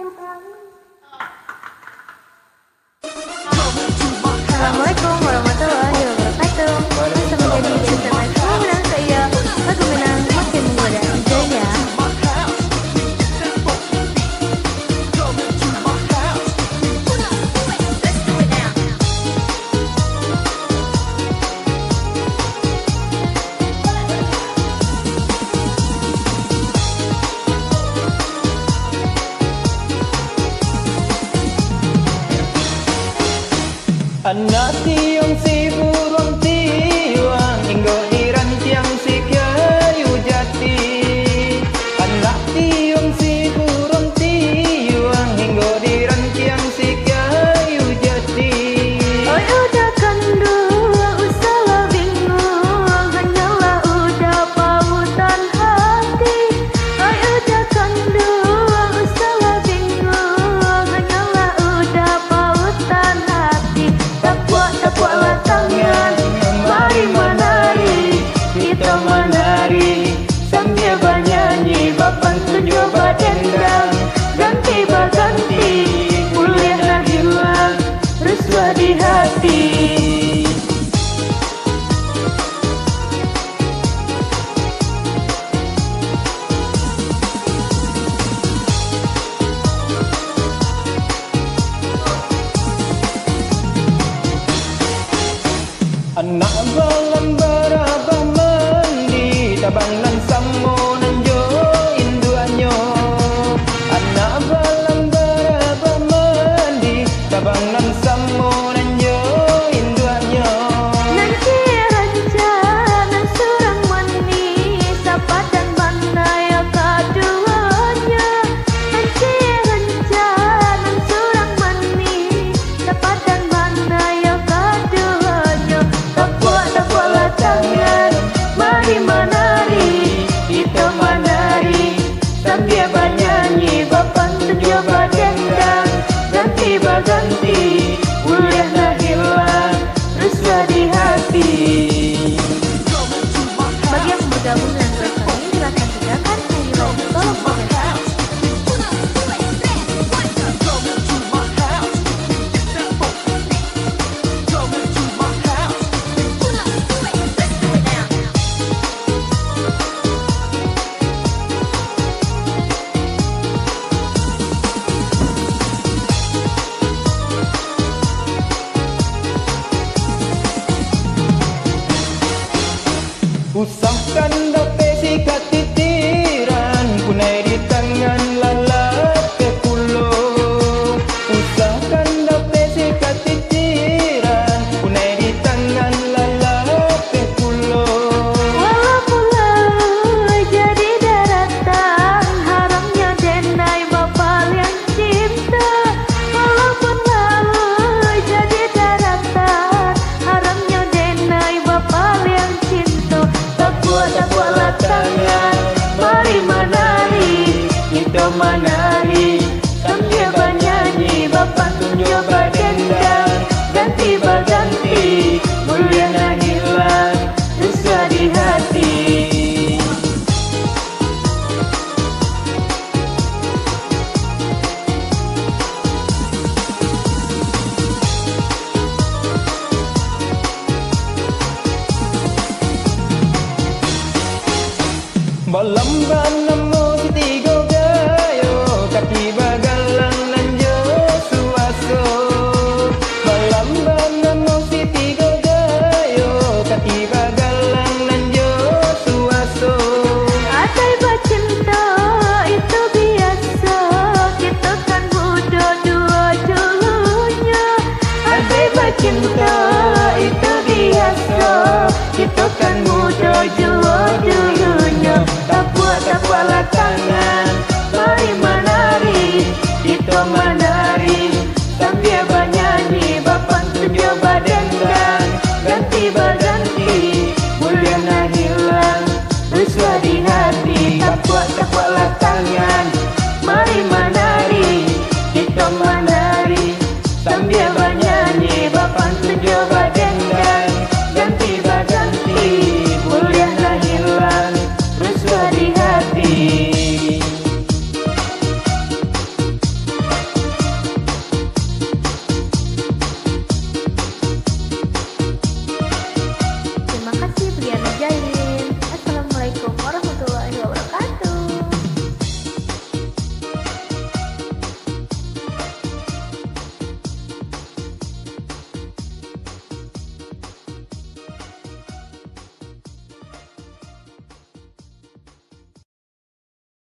Assalamualaikum warahmatullahi wabarakatuh. Bisa menjadi dancer next menang saya. Lagu menang makin menggoda hidupnya. Anak tiung si burung tiwang hingga diran tiang si kayu jati. Anak tiung si burung tiwang hingga diran tiang si kayu jati. Oi udah kandung, usahlah bingung, hanyalah udah pautan hati. Oi udah kandung, usahlah bingung, hanyalah udah pautan hati. Tepuk-tepuklah tangan, mari menari, kita menari sambil bernyanyi, berpantun coba dendang, ganti berganti, mulialah hilang, rasuah di hati. Anak balam berabah mandi, tabang nan samo nan jo induanyo. Anak balam berabah mandi, tabang nan samo nan jo induanyo. Nanti rencana surang manis, apa dan mana ya keduanya. Nanti rencana surang manis, apa dan mana ya keduanya. Tepuk-tepuklah tangan, mari menari, kita menari sambil bernyanyi, berpantun coba dendang, ganti berganti, mulialah hilang, rasuah di hati. Bagi yang bergabung dengan proyek kami, silakan tinggalkan highlight kolom komentar. Usahkan dope sikat titiran, punai di tangan lalat ke pulo. Usahkan dope sikat titiran, punai di tangan lalat ke pulo. Walaupun lalu jadi daratan, haramnya denai bapak yang cinta. Walaupun lalu jadi daratan, haramnya denai bapak yang cinta. Tepuk-tepuklah tangan, mari menari, kita menari sambil bernyanyi, berpantun coba dendang, ganti berganti, mulialah hilang, rasuah di hati. Balam